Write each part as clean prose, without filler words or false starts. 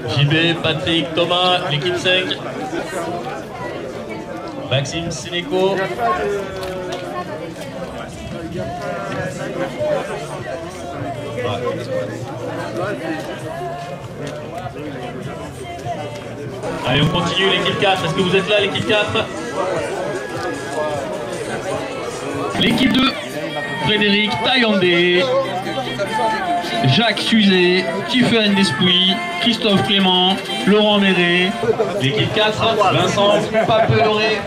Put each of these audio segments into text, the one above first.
JB, Patrick, Thomas, l'équipe 5. Maxime Sinéco. Allez, on continue l'équipe 4. Est-ce que vous êtes là, l'équipe 4? L'équipe 2, Frédéric Taillandé, Jacques Suzet, Tiffaine Despouy, Christophe Clément, Laurent Méret. L'équipe 4, Vincent Papeloré,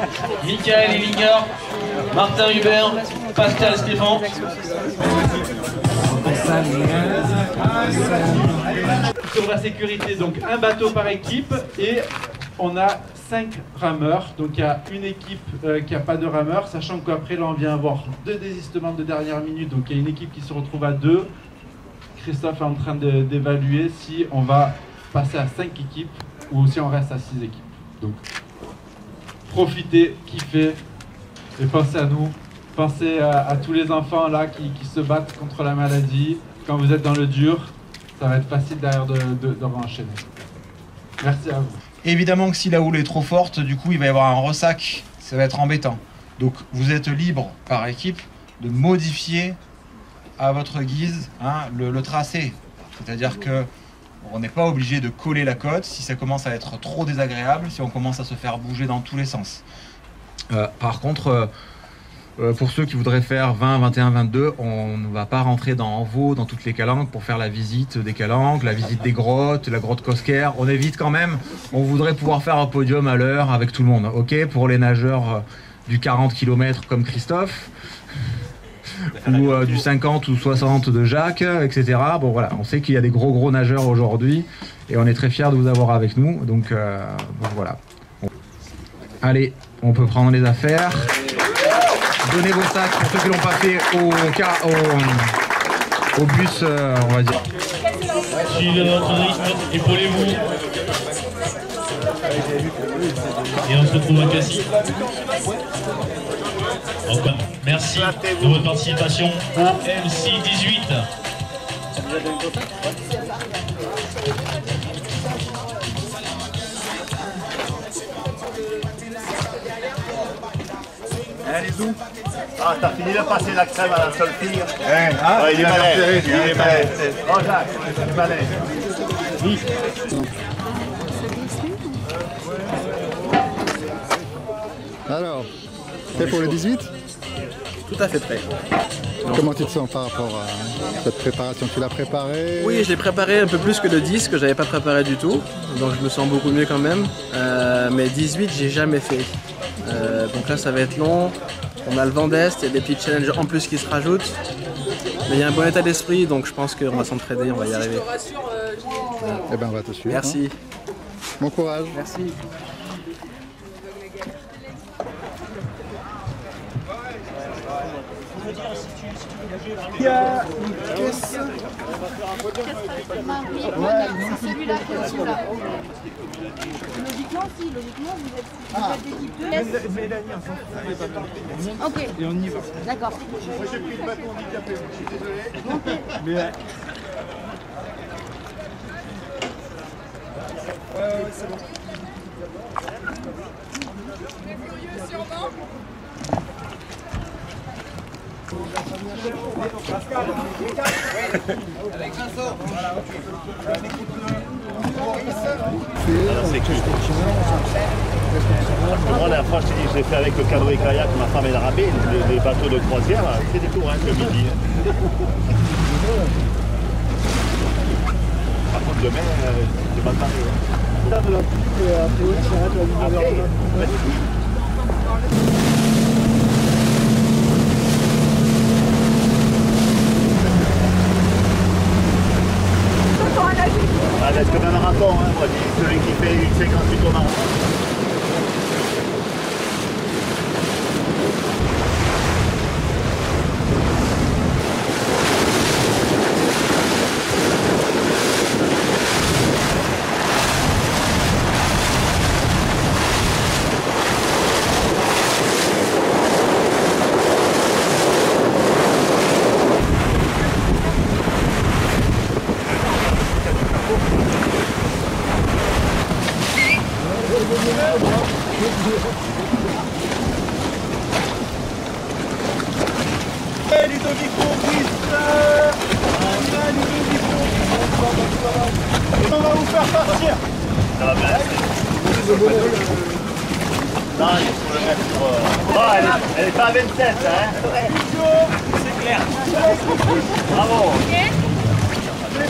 Michael Ellinger, Martin Hubert, Pascal Stéphane. Sur la sécurité, donc un bateau par équipe et on a 5 rameurs. Donc il y a une équipe qui n'a pas de rameur, sachant qu'après là on vient avoir 2 désistements de dernière minute. Donc il y a une équipe qui se retrouve à 2. Christophe est en train d'évaluer si on va passer à 5 équipes ou si on reste à 6 équipes. Donc profitez, kiffez et pensez à nous. Pensez à tous les enfants là qui se battent contre la maladie. Quand vous êtes dans le dur, ça va être facile derrière de enchaîner. Merci à vous. Évidemment que si la houle est trop forte, du coup il va y avoir un ressac, ça va être embêtant. Donc vous êtes libre par équipe de modifier à votre guise le tracé. C'est-à-dire que on n'est pas obligé de coller la côte si ça commence à être trop désagréable, si on commence à se faire bouger dans tous les sens. Par contre, pour ceux qui voudraient faire 20, 21, 22, on ne va pas rentrer en veau dans toutes les calanques pour faire la visite des calanques, la visite des grottes, la grotte Cosquer. On évite quand même. On voudrait pouvoir faire un podium à l'heure avec tout le monde. Ok, pour les nageurs du 40 km comme Christophe, ou du 50 ou 60 de Jacques, etc. Bon voilà, on sait qu'il y a des gros nageurs aujourd'hui et on est très fiers de vous avoir avec nous. Donc voilà. Allez, on peut prendre les affaires. Donnez vos sacs pour ceux qui l'ont pas fait au bus, on va dire. Suivez votre rythme, épaulez-vous. Et on se retrouve à Cassis. Encore. Merci de votre participation au MC 18. Les doux. Ah, t'as fini de passer la crème à la seule fille. Ouais, il est malin. Il est malin. Oh, Jacques, il est malin. Oui. Alors, t'es pour le 18? Tout à fait prêt. Comment tu te sens par rapport à cette préparation? Tu l'as préparé? Oui, je l'ai préparé un peu plus que le 10, que j'avais pas préparé du tout. Donc je me sens beaucoup mieux quand même. Mais 18, j'ai jamais fait. Donc là, ça va être long. On a le vent d'Est, il y a des petits challenges en plus qui se rajoutent. Mais il y a un bon état d'esprit, donc je pense qu'on va s'entraider, on va y arriver. Eh ben, on va te suivre. Merci. Bon courage. Merci. Il y a une caisse. C'est celui-là qui est celui-là. Logiquement, si, logiquement, vous êtes équipe 2. Mélanie, on Ok. et on y va. D'accord. Moi, j'ai pris le bateau handicapé, je suis désolé. Mais ouais, c'est bon. Avec Vincent. Voilà, ok. C'est que moi, la fois, je t'ai dit, je l'ai fait avec le canoë kayak, ma femme et la rabais, les bateaux de croisière, c'est des tours, le midi. Par contre, demain, c'est pas pareil. Parce que même rapport, hein, moi, celui qui fait une 58 au marathon. Ça va bien. Non, il faut le mettre sur... Oh, elle est pas à 27, hein. C'est clair. Bravo. Le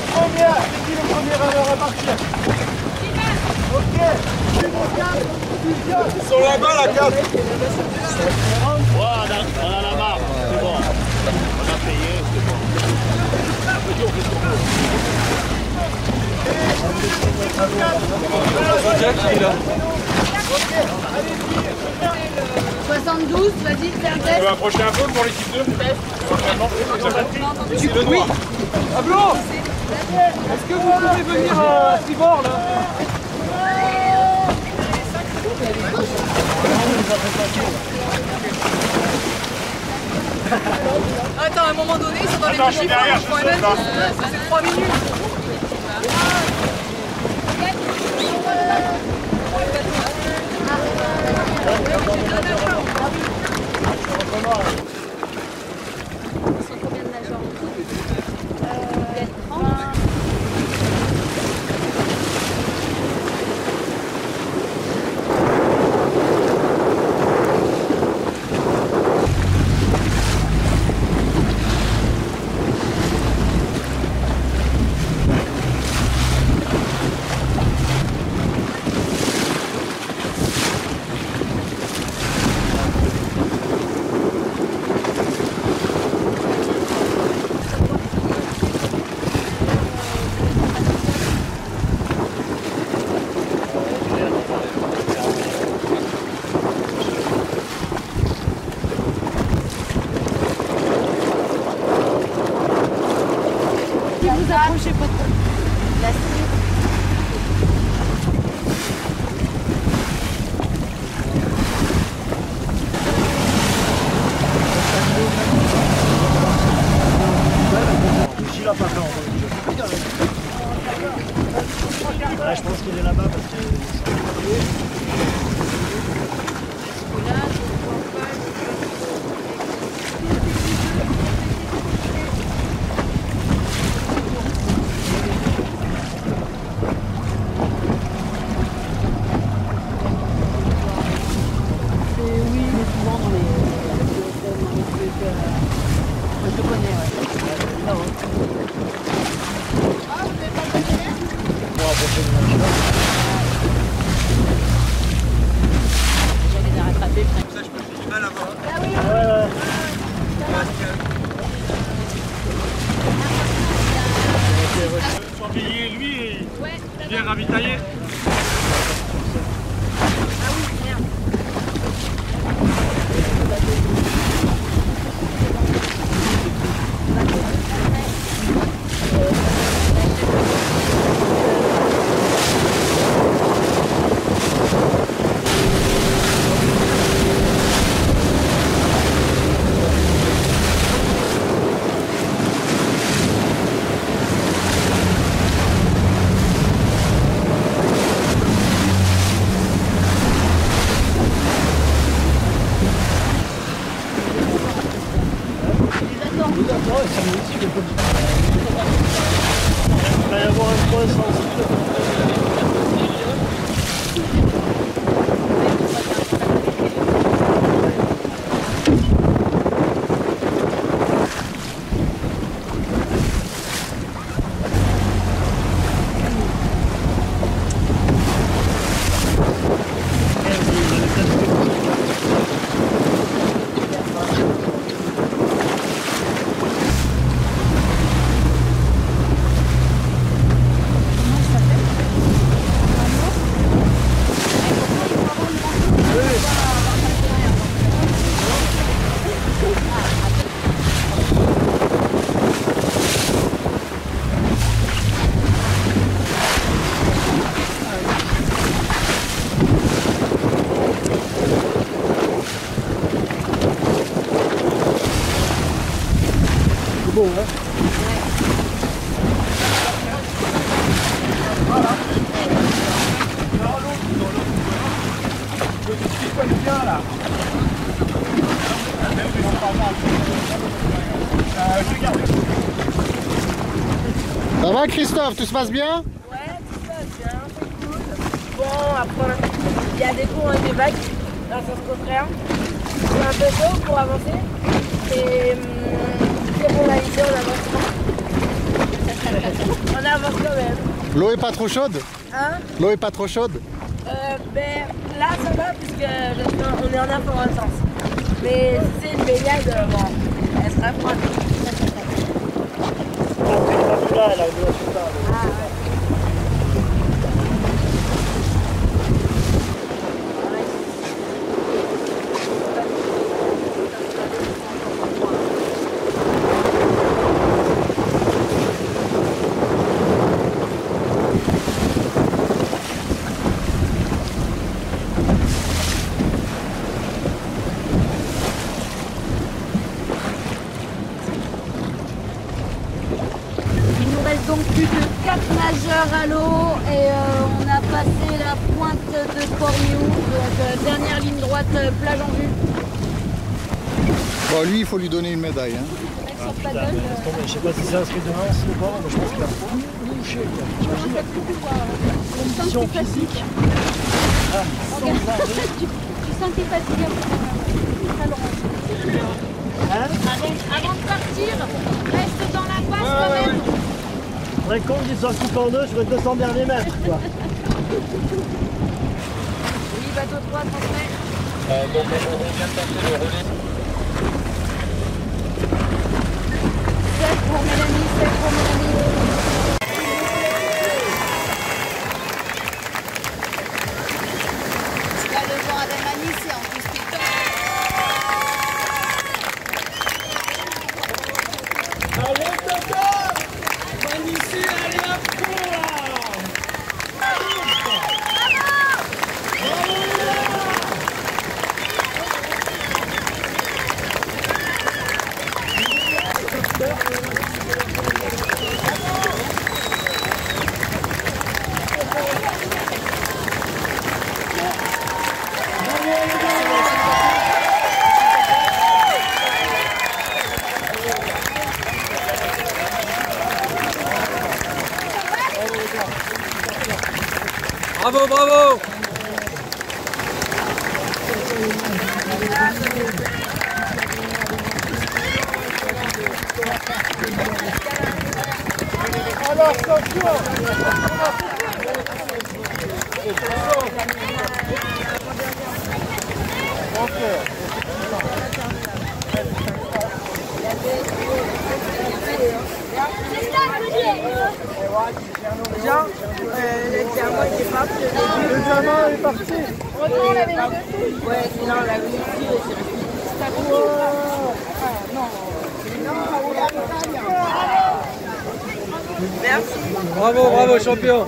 premier rameur à partir. Ok. Ils sont là-bas, la 4. Ouais, on a la marque, c'est bon. On a payé, c'est bon. On fait tourner. 72, vas-y, fais un test. Tu veux approcher un peu pour l'équipe 2 C'est le noir. Pablo, est-ce que vous pouvez venir à Tribord là? Attends, à un moment donné, ils sont dans les petits points, je crois même c'est 3 minutes. Ils sont combien de nageurs en tout? Il y a 30. Vous approchez pas trop. La Là, je pense qu'il est là-bas parce que... Chantilly, lui, il vient ravitailler. Il va y avoir un point sensible. beau, hein? Voilà. Bien là. Ça va Christophe, tout se passe bien? Ouais, tout se passe bien, c'est cool. vent, après il y a des courants et des vagues, dans le sens contraire. C'est un peu chaud pour avancer. Et c'est bon, là ici on avance pas. On avance quand même. L'eau est pas trop chaude? Hein? L'eau est pas trop chaude? Ben là ça va puisque on est en inflorescence. Mais si c'est une baignade, bon, elle sera froide. Ah ouais. Donc plus de 4 nageurs à l'eau et on a passé la pointe de Port-Miou, donc dernière ligne droite, plage en vue. Bon, lui, il faut lui donner une médaille. Hein. Je sais pas si c'est inscrit demain aussi ou pas, mais je pense qu'il a bouché. Condition physique. Tu sens que t'es fatigué avant de partir, reste dans la passe quand même. Très con qu'ils soient coupés en deux sur les 200 derniers mètres, quoi. Oui, bateau 3, transmet. Donc on vient de tenter le relais. 7 pour Mélanie, 7 pour Mélanie. Là, le voir avec Mélanie, c'est en plus piquant. Allez, Tata! Ici, allez à fond là! Bravo, bravo! Alors, attention! Jean, le diamant il est parti. Le diamant est parti. Heureusement on l'avait mis dessus. Ouais, sinon on l'avait mis ici et c'est resté. Merci. Bravo, bravo, champion!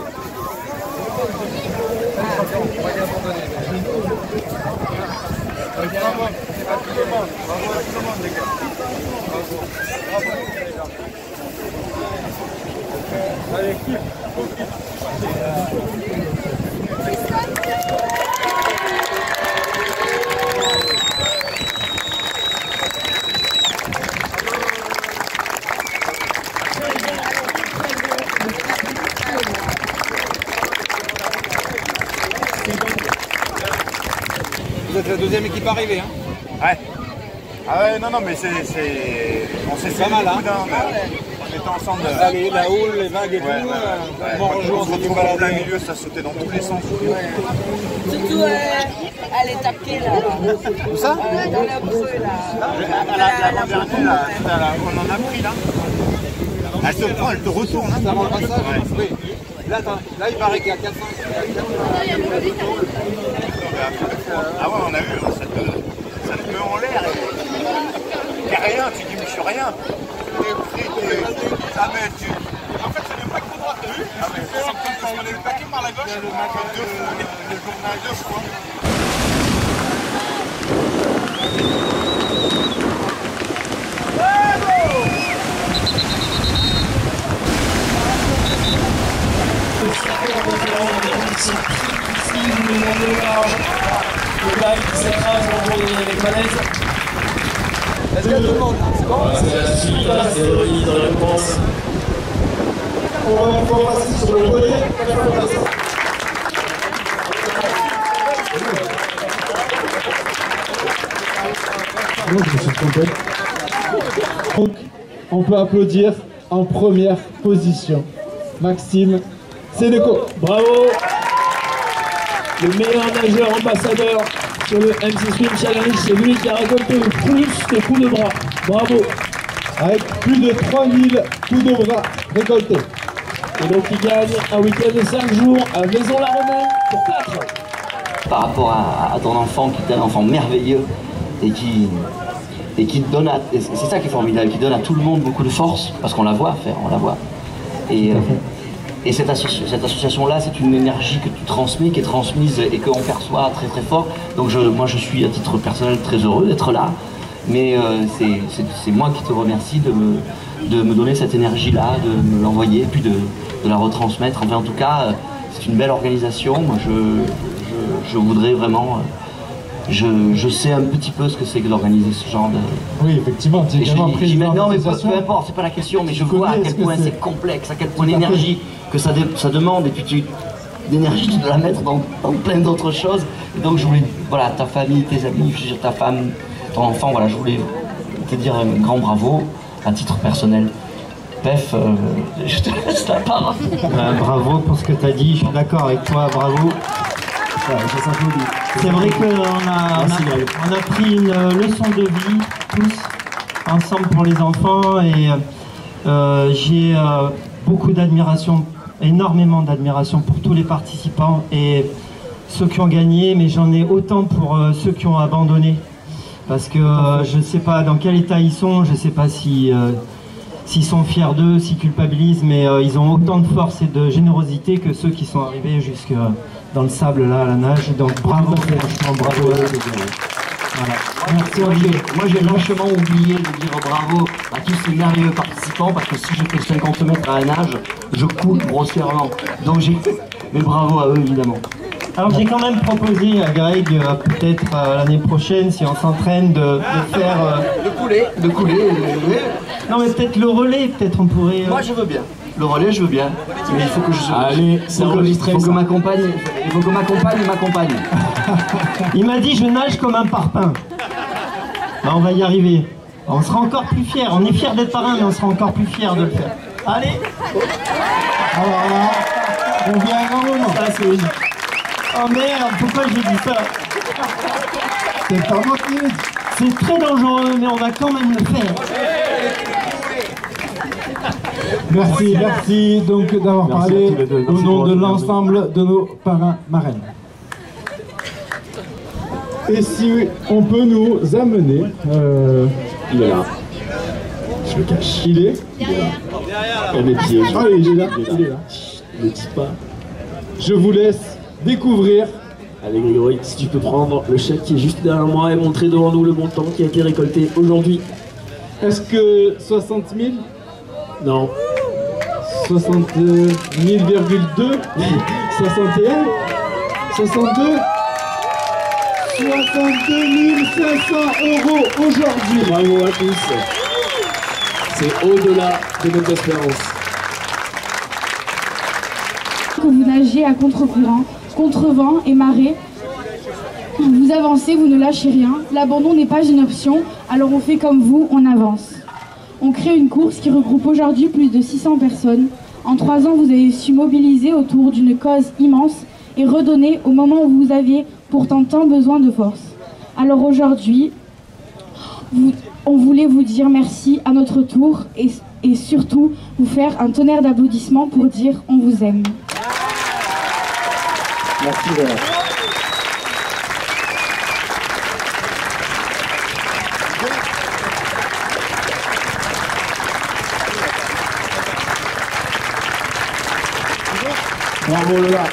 Allez, équipe. Vous êtes la deuxième équipe arrivée, hein? Ouais. Ah ouais, non, mais c'est... On s'est pas mal, hein? On était ensemble. Allez, la houle, les vagues et tout. On se retrouve en plein milieu, ça sautait dans tous les sens. Surtout, elle est tapée là. Où ça? Dans le creux là. L'avant-dernier, là, on en a pris là. Elle te prend, elle te retourne. Ça avant le passage? Oui. Là, il paraît qu'il y a 400. Ah ouais, on a vu, ça te met en l'air. Et rien, tu dis, mais je suis rien. Ah, mais tu... En fait, c'est le pack de droite, t'as vu? Ah, mais c'est parce qu'on est le paquet par la gauche, le journal 2 fois. Le bac qui s'écrase au niveau des falaises. Est-ce qu'il y a tout le monde? C'est bon? Voilà, c'est la suite, c'est le remise dans la réponse. On va pouvoir passer sur le volet. Non, je me suis trompé. Donc, on peut applaudir en première position Maxime Sénéco. Bravo! Le meilleur nageur ambassadeur sur le MC Swim Challenge, c'est lui qui a récolté le plus de coups de bras. Bravo! Avec plus de 3000 coups de bras récoltés. Et donc il gagne un week-end de 5 jours à Maison-la-Romaine pour 4. Par rapport à ton enfant qui est un enfant merveilleux et qui donne à, et c'est ça qui est formidable, qui donne à tout le monde beaucoup de force, parce qu'on la voit faire, on la voit. Et cette association-là, c'est une énergie que tu transmets, qui est transmise et qu'on perçoit très très fort. Donc moi je suis à titre personnel très heureux d'être là, mais c'est moi qui te remercie de me donner cette énergie-là, de me l'envoyer, puis de la retransmettre. Enfin en tout cas, c'est une belle organisation. Moi je voudrais vraiment... Je sais un petit peu ce que c'est que d'organiser ce genre de... Oui, effectivement, tu es également président. Non, mais peu importe, c'est pas la question, mais je vois à quel point c'est complexe, à quel point l'énergie que ça demande, et puis l'énergie, tu dois la mettre dans plein d'autres choses. Et donc je voulais, voilà, ta famille, tes amis, je veux dire, ta femme, ton enfant, voilà, je voulais te dire un grand bravo, à titre personnel. Pef, je te laisse la parole. Bravo pour ce que tu as dit, je suis d'accord avec toi, bravo. C'est vrai qu'on a pris une leçon de vie, tous, ensemble pour les enfants, et j'ai beaucoup d'admiration, énormément d'admiration pour tous les participants et ceux qui ont gagné, mais j'en ai autant pour ceux qui ont abandonné. Parce que je ne sais pas dans quel état ils sont, je ne sais pas s'ils sont fiers d'eux, s'ils culpabilisent, mais ils ont autant de force et de générosité que ceux qui sont arrivés jusque dans le sable là à la nage. Donc bravo, franchement bravo à eux. Voilà. Merci. Moi j'ai lâchement oublié de dire bravo à tous ces merveilleux participants, parce que si je fais 50 mètres à la nage, je coule grossièrement. Donc mais bravo à eux évidemment. Alors j'ai quand même proposé à Greg, peut-être l'année prochaine, si on s'entraîne, de faire... de couler. Non mais peut-être le relais, peut-être on pourrait... Moi je veux bien. Le relais je veux bien. Mais il faut que je... Allez, c'est enregistré. Il faut que m'accompagne, il m'accompagne. Il m'a dit je nage comme un parpaing. Ben, on va y arriver. On sera encore plus fiers. On est fiers d'être parrain, mais on sera encore plus fiers de le faire. Allez. Alors là, on vient à un grand moment. Ça c'est... Oh merde, pourquoi j'ai dit ça? C'est pas moi qui l'ai dit. C'est très dangereux, mais on va quand même le faire. Merci donc d'avoir parlé au nom de l'ensemble de nos parrains marraines. Et si on peut nous amener... Il est là. Je le cache. Il est derrière. Mes pieds. Ah oui, il est là. Il est là. Ne dis pas. Je vous laisse découvrir. Allez Grégory, si tu peux prendre le chèque qui est juste derrière moi et montrer devant nous le montant qui a été récolté aujourd'hui. Est-ce que 60 000? Non. 60 000,2 61 62 62 500 € aujourd'hui. Bravo à tous. C'est au-delà de notre espérance. Que vous nagez à contre-courant, contre-vent et marée. Vous avancez, vous ne lâchez rien. L'abandon n'est pas une option, alors on fait comme vous, on avance. On crée une course qui regroupe aujourd'hui plus de 600 personnes. En 3 ans, vous avez su mobiliser autour d'une cause immense et redonner au moment où vous aviez pourtant tant besoin de force. Alors aujourd'hui, on voulait vous dire merci à notre tour et surtout vous faire un tonnerre d'applaudissements pour dire on vous aime. Merci vraiment. Bravo Lola.